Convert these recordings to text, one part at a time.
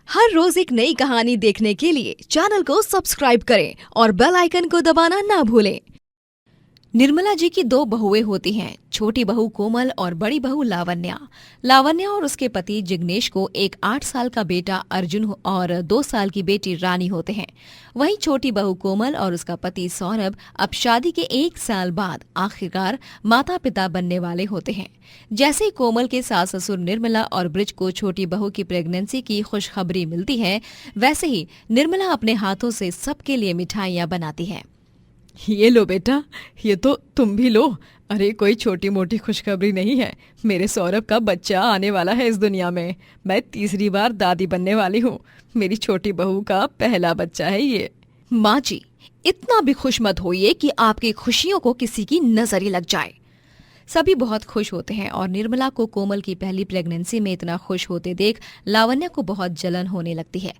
हर रोज एक नई कहानी देखने के लिए चैनल को सब्सक्राइब करें और बेल आइकन को दबाना ना भूलें। निर्मला जी की दो बहुएं होती हैं, छोटी बहू कोमल और बड़ी बहू लावण्या। लावण्या और उसके पति जिग्नेश को एक 8 साल का बेटा अर्जुन और 2 साल की बेटी रानी होते हैं। वहीं छोटी बहू कोमल और उसका पति सौरभ अब शादी के 1 साल बाद आखिरकार माता पिता बनने वाले होते हैं। जैसे ही कोमल के सास ससुर निर्मला और ब्रिज को छोटी बहू की प्रेगनेंसी की खुशखबरी मिलती है, वैसे ही निर्मला अपने हाथों से सबके लिए मिठाइयां बनाती है। ये लो बेटा, ये तो तुम भी लो। अरे कोई छोटी मोटी खुशखबरी नहीं है, मेरे सौरभ का बच्चा आने वाला है इस दुनिया में। मैं तीसरी बार दादी बनने वाली हूँ। मेरी छोटी बहू का पहला बच्चा है ये। माँ जी, इतना भी खुश मत होइए कि आपकी खुशियों को किसी की नजर ही लग जाए। सभी बहुत खुश होते हैं और निर्मला को कोमल की पहली प्रेगनेंसी में इतना खुश होते देख लावण्या को बहुत जलन होने लगती है।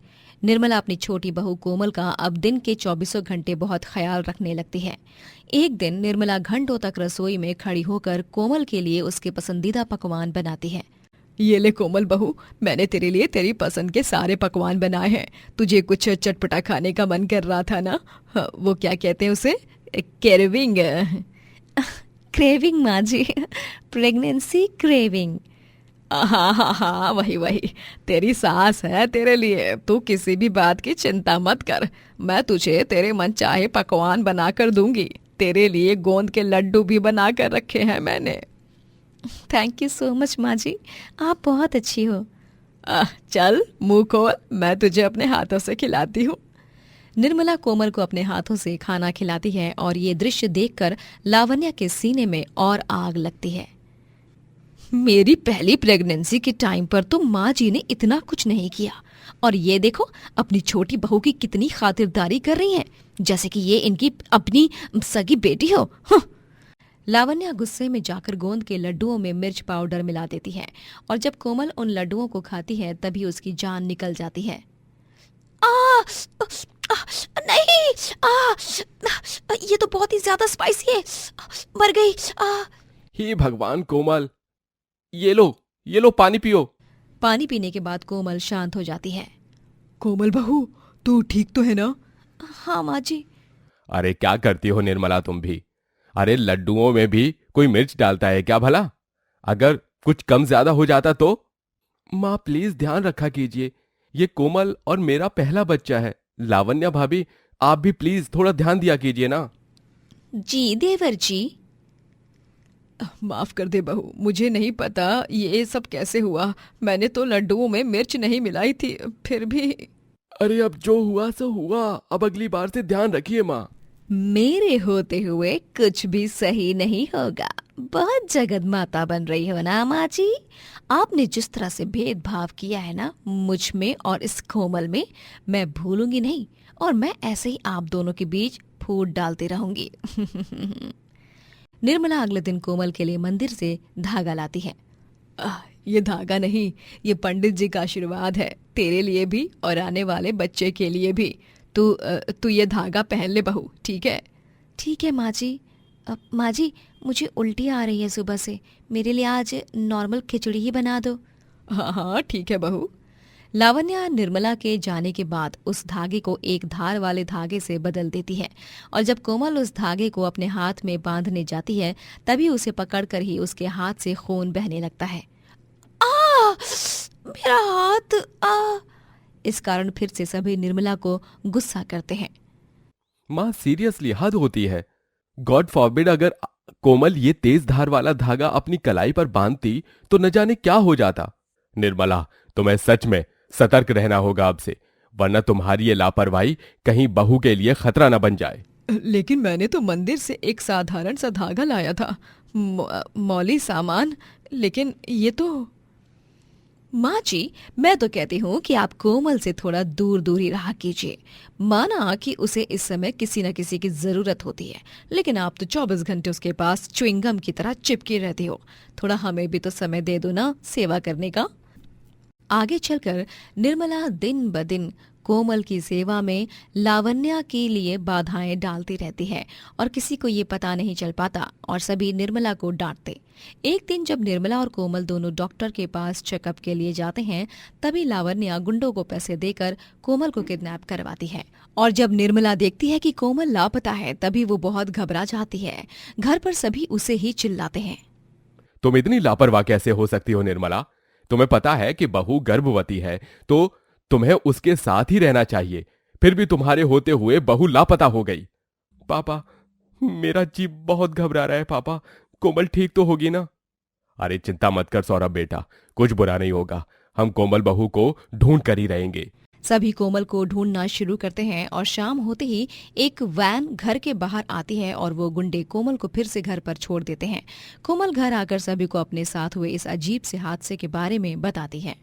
निर्मला अपनी छोटी बहू कोमल का अब दिन के 24 घंटे बहुत ख्याल रखने लगती है। एक दिन निर्मला घंटों तक रसोई में खड़ी होकर कोमल के लिए उसके पसंदीदा पकवान बनाती है। ये ले कोमल बहू, मैंने तेरे लिए तेरी पसंद के सारे पकवान बनाए हैं। तुझे कुछ चटपटा खाने का मन कर रहा था ना? वो क्या कहते हैं उसे? क्रेविंग। क्रेविंग माँ जी, प्रेगनेंसी क्रेविंग। हाँ हाँ हाँ, वही वही। तेरी सास है तेरे लिए, तू किसी भी बात की चिंता मत कर। मैं तुझे तेरे मन चाहे पकवान बना कर दूंगी। तेरे लिए गोंद के लड्डू भी बना कर रखे हैं मैंने। थैंक यू सो मच माँ जी, आप बहुत अच्छी हो। चल मुंह खोल, मैं तुझे अपने हाथों से खिलाती हूँ। निर्मला कोमल को अपने हाथों से खाना खिलाती है और ये दृश्य देखकर लावण्या के सीने में और आग लगती है। मेरी पहली प्रेगनेंसी के टाइम पर तो माँ जी ने इतना कुछ नहीं किया, और ये देखो अपनी छोटी बहू की कितनी खातिरदारी कर रही हैं, जैसे कि ये इनकी अपनी सगी बेटी हो। लावण्या गुस्से में जाकर गोंद के लड्डुओं में मिर्च पाउडर मिला देती है और जब कोमल उन लड्डुओं को खाती है तभी उसकी जान निकल जाती है। नहीं, ये तो बहुत ही ज्यादा स्पाइसी है, मर गई। हे भगवान कोमल, ये लो पानी पियो। पानी पीने के बाद कोमल शांत हो जाती है। कोमल बहू, तू ठीक तो है ना? हाँ माँ जी। अरे क्या करती हो निर्मला तुम भी? अरे लड्डुओं में भी कोई मिर्च डालता है क्या भला? अगर कुछ कम ज्यादा हो जाता तो? माँ प्लीज ध्यान रखा कीजिए, ये कोमल और मेरा पहला बच्चा है। लावण्या भाभी, आप भी प्लीज थोड़ा ध्यान दिया कीजिए ना। जी देवर जी। माफ कर दे बहू, मुझे नहीं पता ये सब कैसे हुआ। मैंने तो लड्डुओं में मिर्च नहीं मिलाई थी, फिर भी। अरे अब जो हुआ सो हुआ, अब अगली बार से ध्यान रखिए माँ। मेरे होते हुए कुछ भी सही नहीं होगा। बहुत जगत माता बन रही हो ना माँ जी। आपने जिस तरह से भेदभाव किया है ना मुझ में और इस कोमल में, मैं भूलूंगी नहीं, और मैं ऐसे ही आप दोनों के बीच फूट डालती रहूंगी। निर्मला अगले दिन कोमल के लिए मंदिर से धागा लाती है। ये धागा नहीं, ये पंडित जी का आशीर्वाद है, तेरे लिए भी और आने वाले बच्चे के लिए भी। तू ये धागा पहन ले बहू, ठीक है? ठीक है माँ जी। माँ जी, मुझे उल्टी आ रही है सुबह से, मेरे लिए आज नॉर्मल खिचड़ी ही बना दो। हाँ हाँ ठीक है बहू। लावण्या निर्मला के जाने के बाद उस धागे को एक धार वाले धागे से बदल देती है और जब कोमल उस धागे को अपने हाथ में बांधने जाती है तभी उसे पकड़कर ही उसके हाथ से खून बहने लगता है। मेरा हाथ! इस कारण फिर से सभी निर्मला को गुस्सा करते हैं। माँ सीरियसली हद होती है। गॉड फॉरबिड, अगर कोमल ये तेज धार वाला धागा अपनी कलाई पर बांधती तो न जाने क्या हो जाता। निर्मला, तुम्हें सच में सतर्क रहना होगा अब से, वरना तुम्हारी ये लापरवाही कहीं बहू के लिए खतरा न बन जाए। लेकिन मैंने तो मंदिर से एक साधारण सा धागा लाया था, मौली सामान, लेकिन ये तो। माँ जी, मैं तो कहती हूँ कि आप कोमल से थोड़ा दूर दूर ही रहा कीजिए। माना कि उसे इस समय किसी न किसी की जरूरत होती है, लेकिन आप तो 24 घंटे उसके पास च्युइंगम की तरह चिपकी रहती हो। थोड़ा हमें भी तो समय दे दो ना सेवा करने का। आगे चलकर निर्मला दिन ब दिन कोमल की सेवा में लावण्या के लिए बाधाएं डालती रहती है और किसी को ये पता नहीं चल पाता और सभी निर्मला को डांटते। एक दिन जब निर्मला और कोमल दोनों डॉक्टर के पास चेकअप के लिए जाते हैं, तभी लावण्या गुंडों को पैसे देकर कोमल को किडनैप करवाती है। और जब निर्मला देखती है कि कोमल लापता है, तभी वो बहुत घबरा जाती है। घर पर सभी उसे ही चिल्लाते हैं। तुम इतनी लापरवाह कैसे हो सकती हो निर्मला? तुम्हें पता है कि बहू गर्भवती है तो तुम्हें उसके साथ ही रहना चाहिए, फिर भी तुम्हारे होते हुए बहू लापता हो गई। पापा, मेरा जी बहुत घबरा रहा है पापा, कोमल ठीक तो होगी ना? अरे चिंता मत कर सौरभ बेटा, कुछ बुरा नहीं होगा, हम कोमल बहू को ढूंढ कर ही रहेंगे। सभी कोमल को ढूंढना शुरू करते हैं और शाम होते ही एक वैन घर के बाहर आती है और वो गुंडे कोमल को फिर से घर पर छोड़ देते हैं। कोमल घर आकर सभी को अपने साथ हुए इस अजीब से हादसे के बारे में बताती है।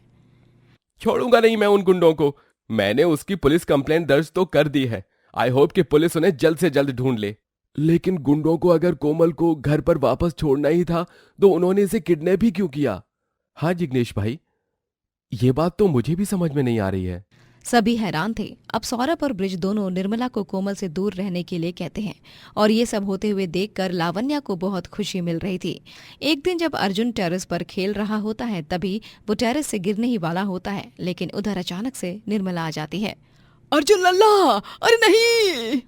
छोड़ूंगा नहीं मैं उन गुंडों को, मैंने उसकी पुलिस कंप्लेंट दर्ज तो कर दी है। आई होप कि पुलिस उन्हें जल्द से जल्द ढूंढ ले। लेकिन गुंडों को अगर कोमल को घर पर वापस छोड़ना ही था तो उन्होंने इसे किडनैप ही क्यों किया? हाँ जिग्नेश भाई, ये बात तो मुझे भी समझ में नहीं आ रही है। सभी हैरान थे। अब सौरभ और ब्रिज दोनों निर्मला को कोमल से दूर रहने के लिए कहते हैं और ये सब होते हुए देखकर लावण्या को बहुत खुशी मिल रही थी। एक दिन जब अर्जुन टेरेस पर खेल रहा होता है, तभी वो टेरेस से गिरने ही वाला होता है, लेकिन उधर अचानक से निर्मला आ जाती है। अर्जुन लल्ला, अरे नहीं!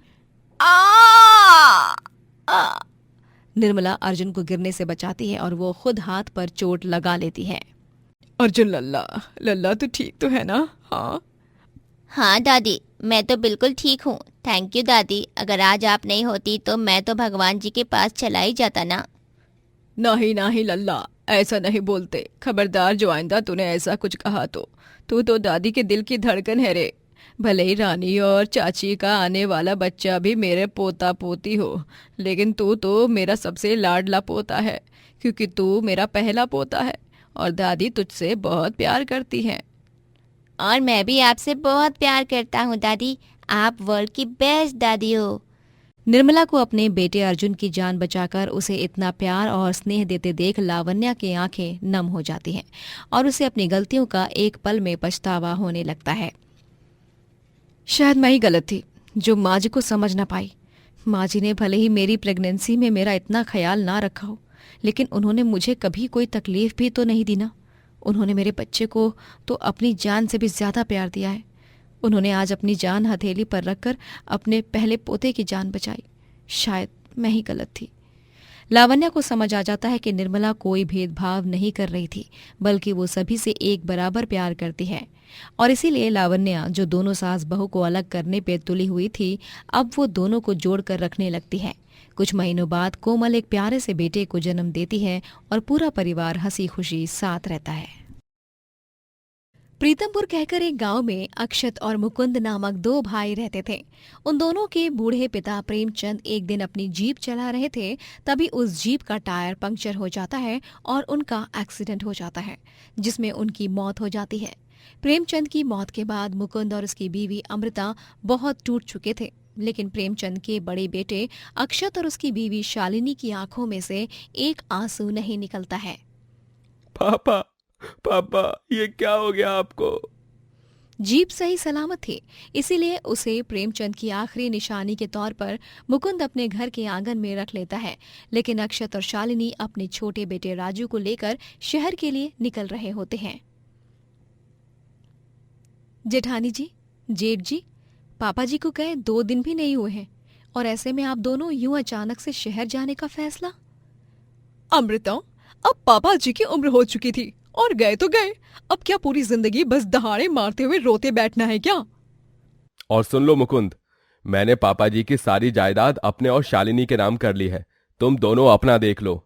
निर्मला अर्जुन को गिरने से बचाती है और वो खुद हाथ पर चोट लगा लेती है। अर्जुन लल्ला, लल्ला तो ठीक तो है ना? हाँ हाँ दादी, मैं तो बिल्कुल ठीक हूँ। थैंक यू दादी, अगर आज आप नहीं होती तो मैं तो भगवान जी के पास चला ही जाता ना। नहीं नहीं लल्ला, ऐसा नहीं बोलते। खबरदार जो आइंदा तूने ऐसा कुछ कहा तो तू तो दादी के दिल की धड़कन है रे। भले ही रानी और चाची का आने वाला बच्चा भी मेरे पोता पोती हो, लेकिन तू तो मेरा सबसे लाडला पोता है, क्योंकि तू मेरा पहला पोता है और दादी तुझसे बहुत प्यार करती है। और मैं भी आपसे बहुत प्यार करता हूँ दादी, आप वर्ल्ड की बेस्ट दादी हो। निर्मला को अपने बेटे अर्जुन की जान बचाकर उसे इतना प्यार और स्नेह देते देख लावण्या की आंखें नम हो जाती हैं और उसे अपनी गलतियों का एक पल में पछतावा होने लगता है। शायद मैं ही गलत थी जो माँ जी को समझ ना पाई। माँ जी ने भले ही मेरी प्रेगनेंसी में मेरा इतना ख्याल ना रखा हो, लेकिन उन्होंने मुझे कभी कोई तकलीफ भी तो नहीं दी ना। उन्होंने मेरे बच्चे को तो अपनी जान से भी ज्यादा प्यार दिया है। उन्होंने आज अपनी जान हथेली पर रखकर अपने पहले पोते की जान बचाई। शायद मैं ही गलत थी। लावण्या को समझ आ जाता है कि निर्मला कोई भेदभाव नहीं कर रही थी, बल्कि वो सभी से एक बराबर प्यार करती है। और इसीलिए लावण्या, जो दोनों सास बहू को अलग करने पे तुली हुई थी, अब वो दोनों को जोड़कर रखने लगती है। कुछ महीनों बाद कोमल एक प्यारे से बेटे को जन्म देती है और पूरा परिवार हंसी खुशी साथ रहता है। प्रीतमपुर कहकर एक गांव में अक्षत और मुकुंद नामक दो भाई रहते थे। उन दोनों के बूढ़े पिता प्रेमचंद एक दिन अपनी जीप चला रहे थे, तभी उस जीप का टायर पंक्चर हो जाता है और उनका एक्सीडेंट हो जाता है, जिसमें उनकी मौत हो जाती है। प्रेमचंद की मौत के बाद मुकुंद और उसकी बीवी अमृता बहुत टूट चुके थे, लेकिन प्रेमचंद के बड़े बेटे अक्षत और उसकी बीवी शालिनी की आंखों में से एक आंसू नहीं निकलता है। पापा, पापा, ये क्या हो गया आपको? जीप सही सलामत थी, इसीलिए उसे प्रेमचंद की आखिरी निशानी के तौर पर मुकुंद अपने घर के आंगन में रख लेता है, लेकिन अक्षत और शालिनी अपने छोटे बेटे राजू को लेकर शहर के लिए निकल रहे होते हैं। जेठानी जी, जेठ जी, पापा जी को गए 2 दिन भी नहीं हुए हैं और ऐसे में आप दोनों यूं अचानक से शहर जाने का फैसला? अमृता, अब पापा जी की उम्र हो चुकी थी और गए तो गए, अब क्या पूरी जिंदगी बस दहाड़े मारते हुए रोते बैठना है क्या? और सुन लो मुकुंद, मैंने पापा जी की सारी जायदाद अपने और शालिनी के नाम कर ली है, तुम दोनों अपना देख लो।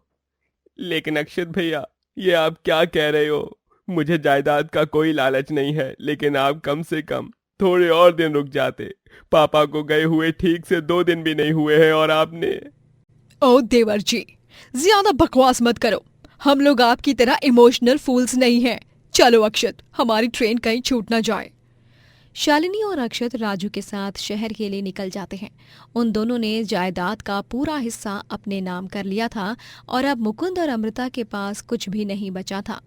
लेकिन अक्षत भैया, ये आप क्या कह रहे हो? मुझे जायदाद का कोई लालच नहीं है, लेकिन आप कम से कम थोड़े और दिन रुक जाते। पापा को गए हुए ठीक से 2 दिन भी नहीं हुए हैं और आपने। ओ देवर जी, ज्यादा बकवास मत करो, हम लोग आपकी तरह इमोशनल फूल्स नहीं हैं। चलो अक्षत, हमारी ट्रेन कहीं छूट ना जाए। शालिनी और अक्षत राजू के साथ शहर के लिए निकल जाते हैं। उन दोनों ने जायदाद का पूरा हिस्सा अपने नाम कर लिया था और अब मुकुंद और अमृता के पास कुछ भी नहीं बचा था।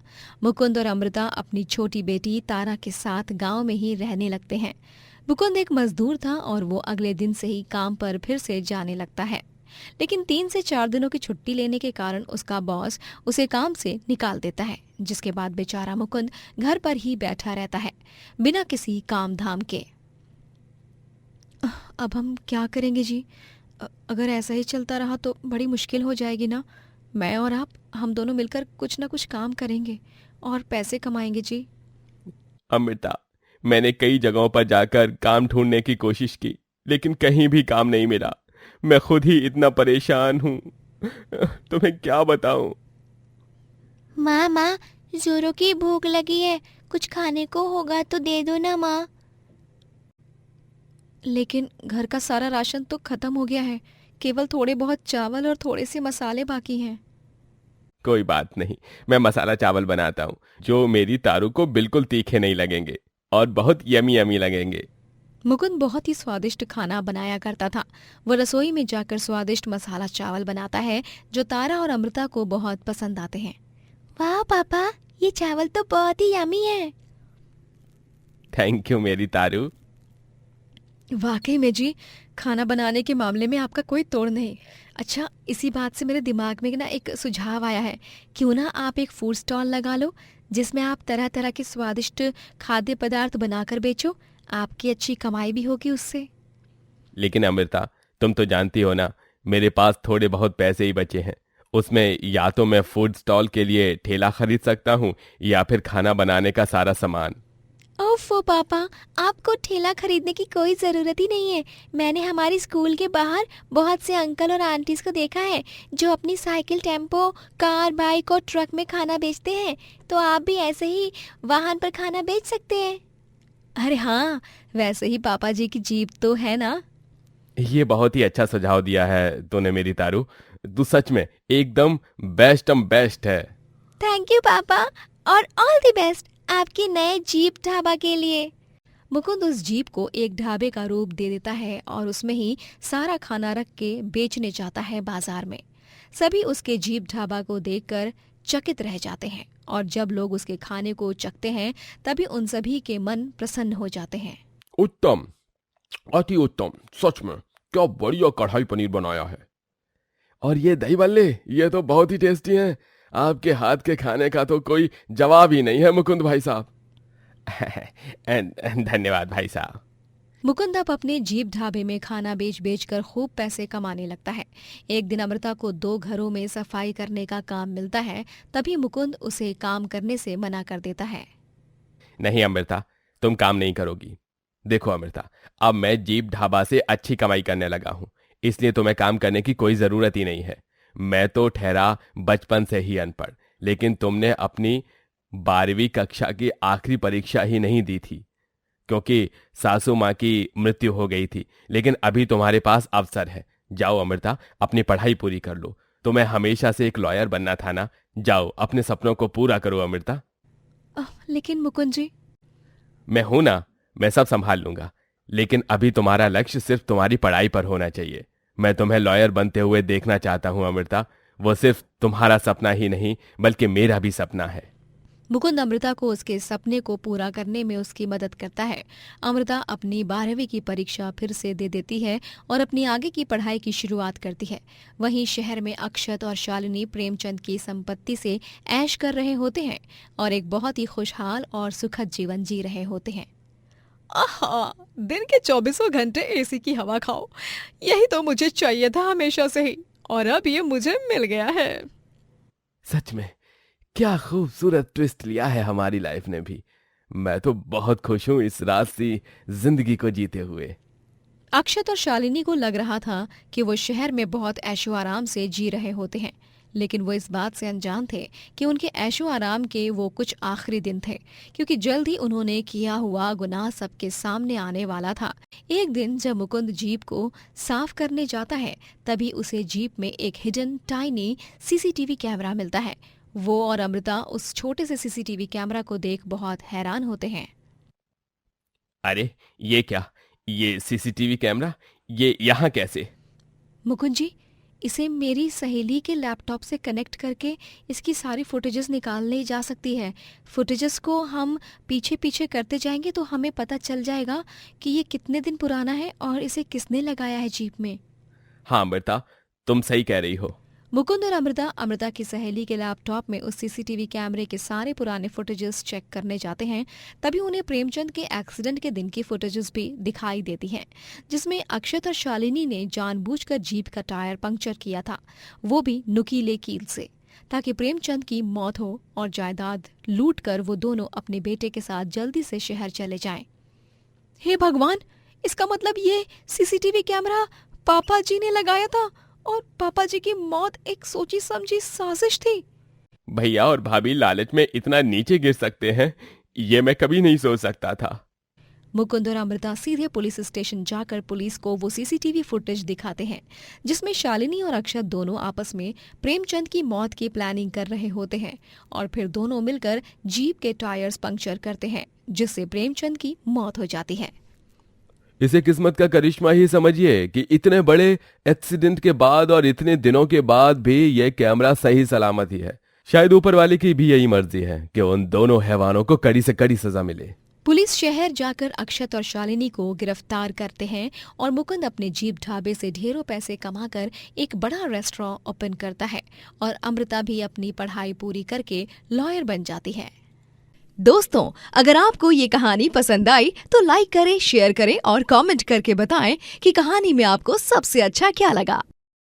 मुकुंद और अमृता अपनी छोटी बेटी तारा के साथ गांव में ही रहने लगते हैं। मुकुंद एक मजदूर था और वो अगले दिन से ही काम पर फिर से जाने लगता है। लेकिन 3 से 4 दिनों की छुट्टी लेने के कारण उसका बॉस उसे काम से निकाल देता है, जिसके बाद बेचारा मुकुंद घर पर ही बैठा रहता है बिना किसी काम धाम के। अब हम क्या करेंगे जी? अगर ऐसा ही चलता रहा तो बड़ी मुश्किल हो जाएगी ना। मैं और आप, हम दोनों मिलकर कुछ ना कुछ काम करेंगे और पैसे कमाएंगे जी। अमृता, मैंने कई जगहों पर जाकर काम ढूंढने की कोशिश की, लेकिन कहीं भी काम नहीं मिला। मैं खुद ही इतना परेशान हूँ, तुम्हें क्या बताऊं। माँ माँ, जोरों की भूख लगी है, कुछ खाने को होगा तो दे दो ना माँ। लेकिन घर का सारा राशन तो खत्म हो गया है, केवल थोड़े बहुत चावल और थोड़े से मसाले बाकी हैं। कोई बात नहीं, मैं मसाला चावल बनाता हूँ जो मेरी तारू को बिल्कुल तीखे नहीं लगेंगे और बहुत यमी यमी लगेंगे। मुकुंद बहुत ही स्वादिष्ट खाना बनाया करता था। वो रसोई में जाकर स्वादिष्ट मसाला चावल बनाता है जो तारा और अमृता को बहुत पसंद आते हैं। वाह पापा, ये चावल तो बहुत ही यमी है। थैंक यू मेरी तारू। वाकई में जी, खाना बनाने के मामले में आपका कोई तोड़ नहीं। अच्छा, इसी बात से मेरे दिमाग में ना एक सुझाव आया है। क्यों ना आप एक फूड स्टॉल लगा लो जिसमें आप तरह तरह के स्वादिष्ट खाद्य पदार्थ बनाकर बेचो। आपकी अच्छी कमाई भी होगी उससे। लेकिन अमृता, तुम तो जानती हो ना, मेरे पास थोड़े बहुत पैसे ही बचे हैं। उसमें या तो मैं फूड स्टॉल के लिए ठेला खरीद सकता हूँ या फिर खाना बनाने का सारा सामान। ओफो पापा, आपको ठेला खरीदने की कोई ज़रूरत ही नहीं है। मैंने हमारी स्कूल के बाहर बहुत से अंकल और आंटीज को देखा है जो अपनी साइकिल, टेम्पो, कार, बाइक और ट्रक में खाना बेचते हैं। तो आप भी ऐसे ही वाहन पर खाना बेच सकते हैं। अरे हाँ, वैसे ही पापा जी की जीप तो है ना। ये बहुत ही अच्छा सुझाव दिया है तूने मेरी तारू। तू सच में एकदम बेस्ट है। थैंक यू पापा, और ऑल द बेस्ट आपके नए जीप ढाबा के लिए। मुकुंद उस जीप को एक ढाबे का रूप दे देता है और उसमें ही सारा खाना रख के बेचने जाता है बाजार में। सभी उसके जीप ढाबा को देखकर चकित रह जाते हैं और जब लोग उसके खाने को चखते हैं तभी उन सभी के मन प्रसन्न हो जाते हैं। उत्तम, अति उत्तम, सच में क्या बढ़िया कढ़ाई पनीर बनाया है। और ये दही बल्ले, ये तो बहुत ही टेस्टी हैं। आपके हाथ के खाने का तो कोई जवाब ही नहीं है मुकुंद भाई साहब। धन्यवाद भाई साहब। मुकुंद अब अपने जीप ढाबे में खाना बेच बेच कर खूब पैसे कमाने लगता है। एक दिन अमृता को 2 घरों में सफाई करने का काम मिलता है, तभी मुकुंद उसे काम करने से मना कर देता है। नहीं अमृता, तुम काम नहीं करोगी। देखो अमृता, अब मैं जीप ढाबा से अच्छी कमाई करने लगा हूँ, इसलिए तुम्हें काम करने की कोई जरूरत ही नहीं है। मैं तो ठहरा बचपन से ही अनपढ़, लेकिन तुमने अपनी 12वीं कक्षा की आखिरी परीक्षा ही नहीं दी थी क्योंकि सासू माँ की मृत्यु हो गई थी। लेकिन अभी तुम्हारे पास अवसर है। जाओ अमृता, अपनी पढ़ाई पूरी कर लो। तुम्हें हमेशा से एक लॉयर बनना था ना। जाओ अपने सपनों को पूरा करो अमृता। लेकिन मुकुंद जी। मैं हूं ना, मैं सब संभाल लूंगा। लेकिन अभी तुम्हारा लक्ष्य सिर्फ तुम्हारी पढ़ाई पर होना चाहिए। मैं तुम्हें लॉयर बनते हुए देखना चाहता हूं अमृता। वो सिर्फ तुम्हारा सपना ही नहीं बल्कि मेरा भी सपना है। मुकुंद अमृता को उसके सपने को पूरा करने में उसकी मदद करता है। अमृता अपनी 12वीं की परीक्षा फिर से दे देती है और अपनी आगे की पढ़ाई की शुरुआत करती है। वहीं शहर में अक्षत और शालिनी प्रेमचंद की संपत्ति से ऐश कर रहे होते हैं और एक बहुत ही खुशहाल और सुखद जीवन जी रहे होते हैं। आहा, दिन के 24 घंटे एसी की हवा खाओ, यही तो मुझे चाहिए था हमेशा से ही, और अब ये मुझे मिल गया है। सच में क्या खूबसूरत ट्विस्ट लिया है हमारी लाइफ ने भी। मैं तो बहुत खुश हूं इस रास्ती जिंदगी को जीते हुए। अक्षत और शालिनी को लग रहा था कि वो शहर में बहुत ऐशो आराम से जी रहे होते हैं, लेकिन वो इस बात से अनजान थे कि उनके ऐशो आराम के वो कुछ आखिरी दिन थे, क्योंकि जल्द ही उन्होंने किया हुआ गुनाह सबके सामने आने वाला था। एक दिन जब मुकुंद जीप को साफ करने जाता है, तभी उसे जीप में एक हिडन टाइनी सीसीटीवी कैमरा मिलता है। वो और अमृता उस छोटे से सीसीटीवी कैमरा को देख बहुत हैरान होते हैं। अरे ये क्या, ये सीसीटीवी कैमरा ये यहाँ कैसे? मुकुंद जी, इसे मेरी सहेली के लैपटॉप से कनेक्ट करके इसकी सारी फुटेजेस निकाल ली जा सकती है। फुटेजेस को हम पीछे पीछे करते जाएंगे तो हमें पता चल जाएगा कि ये कितने दिन पुराना है और इसे किसने लगाया है जीप में। हाँ अमृता, तुम सही कह रही हो। मुकुंद और अमृता की सहेली के लैपटॉप में उस सीसीटीवी कैमरे के सारे पुराने फुटेजेस चेक करने जाते हैं। तभी उन्हें प्रेमचंद के एक्सीडेंट के दिन की फुटेजेस भी दिखाई देती हैं, जिसमें अक्षत और शालिनी ने जानबूझकर जीप का टायर पंक्चर किया था, वो भी नुकीले कील से, ताकि प्रेमचंद की मौत हो और जायदाद लूट कर वो दोनों अपने बेटे के साथ जल्दी से शहर चले जाएं। हे भगवान, इसका मतलब ये सीसीटीवी कैमरा पापा जी ने लगाया था और पापा जी की मौत एक सोची समझी साजिश थी। भैया और भाभी लालच में इतना नीचे गिर सकते हैं, ये मैं कभी नहीं सोच सकता था। मुकुंद और अमृता सीधे पुलिस स्टेशन जाकर पुलिस को वो सीसीटीवी फुटेज दिखाते हैं, जिसमें शालिनी और अक्षत दोनों आपस में प्रेमचंद की मौत की प्लानिंग कर रहे होते हैं और फिर दोनों मिलकर जीप के टायर्स पंक्चर करते हैं, जिससे प्रेमचंद की मौत हो जाती है। इसे किस्मत का करिश्मा ही समझिए कि इतने बड़े एक्सीडेंट के बाद और इतने दिनों के बाद भी यह कैमरा सही सलामत ही है। शायद ऊपर वाले की भी यही मर्जी है कि उन दोनों हैवानों को कड़ी से कड़ी सजा मिले। पुलिस शहर जाकर अक्षत और शालिनी को गिरफ्तार करते हैं और मुकुंद अपने जीप ढाबे से ढेरों पैसे कमाकर एक बड़ा रेस्टोरेंट ओपन करता है और अमृता भी अपनी पढ़ाई पूरी करके लॉयर बन जाती है। दोस्तों, अगर आपको ये कहानी पसंद आई तो लाइक करें, शेयर करें और कमेंट करके बताएं कि कहानी में आपको सबसे अच्छा क्या लगा।